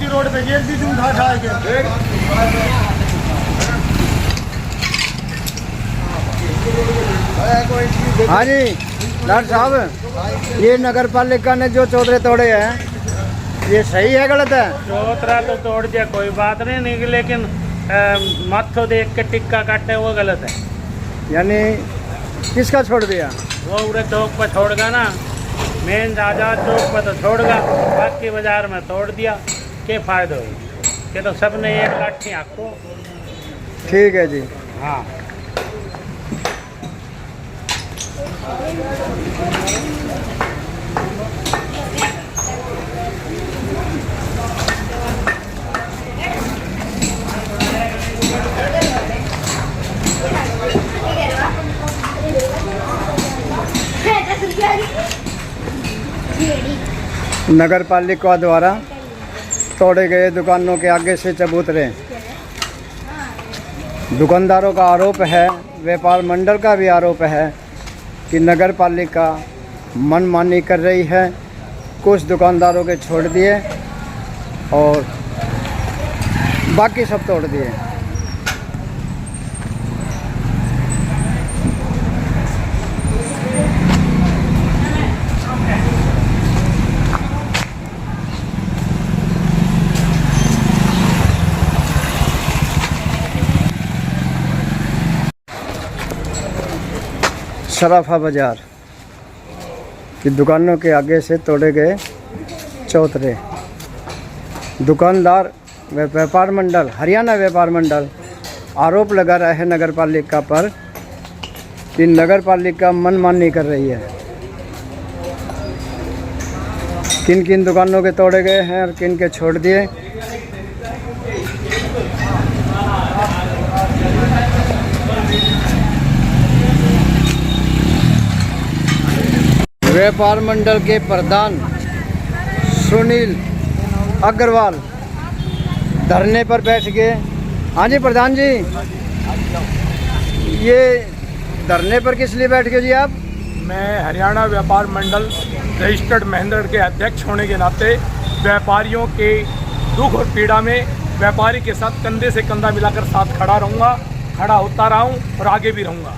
Road पे gate भी उठा के। हाँ जी डॉक्टर साहब, ये नगर पालिका ने जो चौधरी तोड़े हैं ये सही है गलत है? चौतरा तो तोड़ दिया कोई बात नहीं, लेकिन माथो देख के टिक्का काटे वो गलत है। यानी किसका छोड़ दिया? वो पूरे चौक पर छोड़गा ना, मेन आजाद चौक पर तो छोड़गा, बाकी बाजार में तोड़ दिया। क्या फायदा हो कि तो सबने एक लाठी आपको। ठीक है जी। हाँ नगर पालिका द्वारा तोड़े गए दुकानों के आगे से चबूतरे। दुकानदारों का आरोप है, व्यापार मंडल का भी आरोप है कि नगर पालिका मनमानी कर रही है। कुछ दुकानदारों के छोड़ दिए और बाकी सब तोड़ दिए। सराफा बाजार की दुकानों के आगे से तोड़े गए चौतरे। दुकानदार व व्यापार मंडल, हरियाणा व्यापार मंडल आरोप लगा रहा है नगर पालिका पर कि नगर पालिका मनमानी कर रही है। किन किन दुकानों के तोड़े गए हैं और किन के छोड़ दिए, व्यापार मंडल के प्रधान सुनील अग्रवाल धरने पर बैठ गए। हाँ जी प्रधान जी, ये धरने पर किस लिए बैठ गए जी आप? मैं हरियाणा व्यापार मंडल रजिस्टर्ड महेंद्रगढ़ के अध्यक्ष होने के नाते व्यापारियों के दुख और पीड़ा में व्यापारी के साथ कंधे से कंधा मिलाकर साथ खड़ा रहूँगा, खड़ा होता रहा हूँ और आगे भी रहूँगा।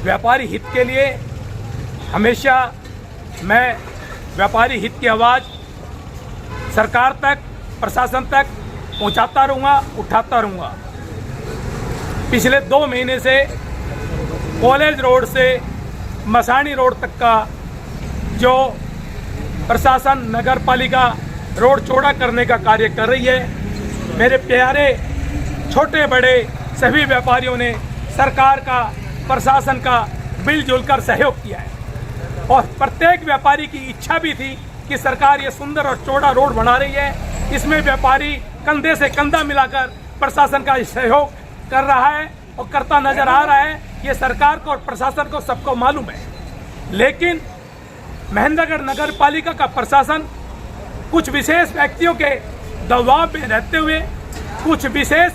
व्यापारी हित के लिए हमेशा मैं व्यापारी हित की आवाज़ सरकार तक, प्रशासन तक पहुंचाता रहूँगा, उठाता रहूँगा। पिछले 2 महीने से कॉलेज रोड से मसानी रोड तक का जो प्रशासन नगर पालिका रोड चौड़ा करने का कार्य कर रही है, मेरे प्यारे छोटे बड़े सभी व्यापारियों ने सरकार का, प्रशासन का मिलजुल कर सहयोग किया है और प्रत्येक व्यापारी की इच्छा भी थी कि सरकार ये सुंदर और चौड़ा रोड बना रही है, इसमें व्यापारी कंधे से कंधा मिलाकर प्रशासन का सहयोग कर रहा है और करता नजर आ रहा है। ये सरकार को और प्रशासन को सबको मालूम है। लेकिन महेंद्रगढ़ नगर पालिका का प्रशासन कुछ विशेष व्यक्तियों के दबाव में रहते हुए, कुछ विशेष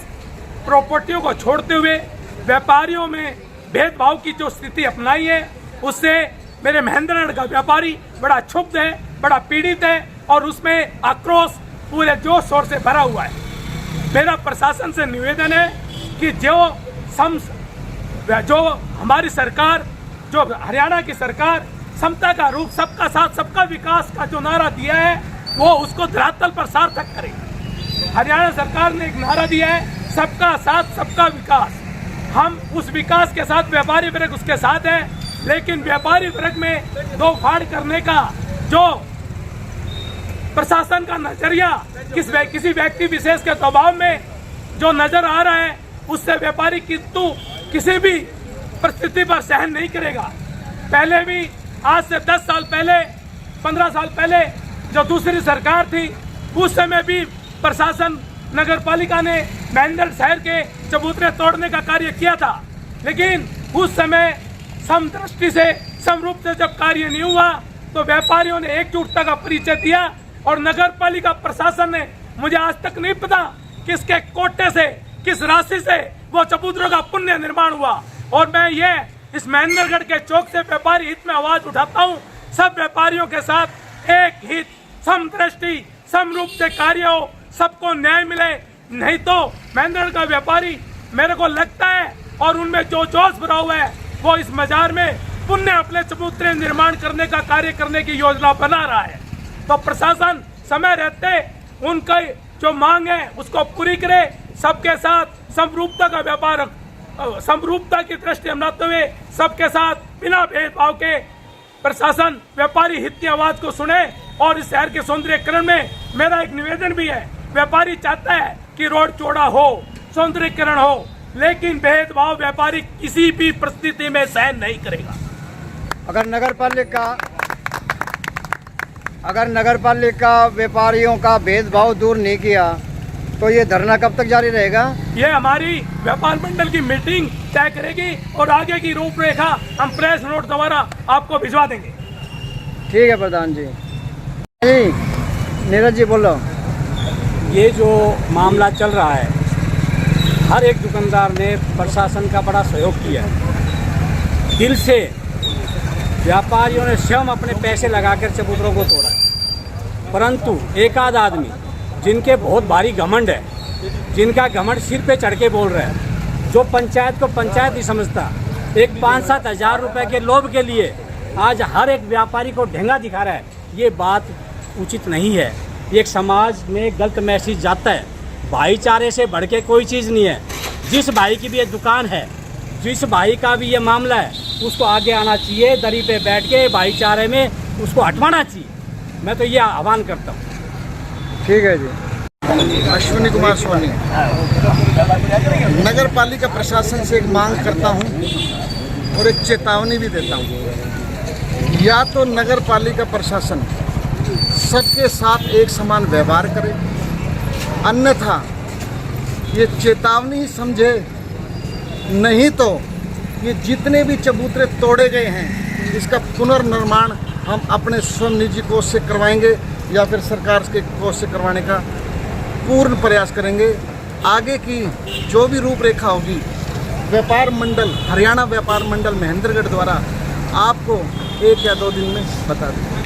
प्रॉपर्टियों को छोड़ते हुए व्यापारियों में भेदभाव की जो स्थिति अपनाई है, उससे मेरे महेंद्रगढ़ का व्यापारी बड़ा क्षुब्ध है, बड़ा पीड़ित है और उसमें आक्रोश पूरे जोश शोर से भरा हुआ है। मेरा प्रशासन से निवेदन है कि जो हमारी सरकार, जो हरियाणा की सरकार समता का रूप, सबका साथ सबका विकास का जो नारा दिया है, वो उसको धरातल पर सार्थक करे। हरियाणा सरकार ने एक नारा दिया है, सबका साथ सबका विकास। हम उस विकास के साथ व्यापारी वर्ग उसके साथ है, लेकिन व्यापारी वर्ग में दो फाड़ करने का जो प्रशासन का नजरिया किसी व्यक्ति विशेष के दबाव में जो नजर आ रहा है, उससे व्यापारी किसी भी परिस्थिति पर सहन नहीं करेगा। पहले भी आज से 10 साल पहले, 15 साल पहले जो दूसरी सरकार थी, उस समय भी प्रशासन नगर पालिका ने महेंद्रगढ़ शहर के चबूतरे तोड़ने का कार्य किया था, लेकिन उस समय समदृष्टि से, समरूप से जब कार्य नहीं हुआ तो व्यापारियों ने एकजुटता का परिचय दिया और नगर पालिका प्रशासन ने, मुझे आज तक नहीं पता किसके कोटे से, किस राशि से वो चबूतरों का पुण्य निर्माण हुआ। और मैं ये इस महेंद्रगढ़ के चौक से व्यापारी हित में आवाज उठाता हूँ सब व्यापारियों के साथ एक हित, समदृष्टि, समरूप से कार्य हो, सबको न्याय मिले। नहीं तो महेंद्रगढ़ का व्यापारी, मेरे को लगता है, और उनमें जो जोश भरा हुआ है, वो इस बाजार में पुण्य अपने चबूतरे निर्माण करने का कार्य करने की योजना बना रहा है। तो प्रशासन समय रहते उनका जो मांग है उसको पूरी करे, सबके साथ समरूपता का व्यापार, समरूपता की दृष्टि अपनाते हुए सबके साथ बिना भेदभाव के प्रशासन व्यापारी हित की आवाज को सुने। और इस शहर के सौंदर्यीकरण में मेरा एक निवेदन भी है, व्यापारी चाहता है कि रोड चौड़ा हो, सौंदर्यीकरण हो, लेकिन भेदभाव व्यापारी किसी भी परिस्थिति में सहन नहीं करेगा। अगर नगर पालिका व्यापारियों का भेदभाव दूर नहीं किया तो ये धरना कब तक जारी रहेगा? ये हमारी व्यापार मंडल की मीटिंग तय करेगी और आगे की रूपरेखा हम प्रेस नोट द्वारा आपको भिजवा देंगे। ठीक है प्रधान जी। जी नीरज जी बोलो। ये जो मामला चल रहा है, हर एक दुकानदार ने प्रशासन का बड़ा सहयोग किया है। दिल से व्यापारियों ने स्वयं अपने पैसे लगाकर चबूतरों को तोड़ा, परंतु एक आध आदमी जिनके बहुत भारी घमंड है, जिनका घमंड सिर पे चढ़ के बोल रहा है, जो पंचायत को पंचायत नहीं समझता, एक 5-7 हज़ार रुपए के लोभ के लिए आज हर एक व्यापारी को ढेंगा दिखा रहा है, ये बात उचित नहीं है। एक समाज में गलत मैसेज जाता है। भाईचारे से बढ़ के कोई चीज़ नहीं है। जिस भाई की भी ये दुकान है, जिस भाई का भी ये मामला है, उसको आगे आना चाहिए, दरी पे बैठ के भाईचारे में उसको हटवाना चाहिए। मैं तो ये आह्वान करता हूँ। ठीक है जी। अश्विनी कुमार सोनी। नगर पालिका प्रशासन से एक मांग करता हूँ और एक चेतावनी भी देता हूँ। या तो नगर पालिका प्रशासन सबके साथ एक समान व्यवहार करे, अन्यथा ये चेतावनी समझे, नहीं तो ये जितने भी चबूतरे तोड़े गए हैं इसका पुनर्निर्माण हम अपने स्वयं निजी कोष से करवाएंगे या फिर सरकार के कोष से करवाने का पूर्ण प्रयास करेंगे। आगे की जो भी रूपरेखा होगी व्यापार मंडल, हरियाणा व्यापार मंडल महेंद्रगढ़ द्वारा आपको 1 या 2 दिन में बता दें।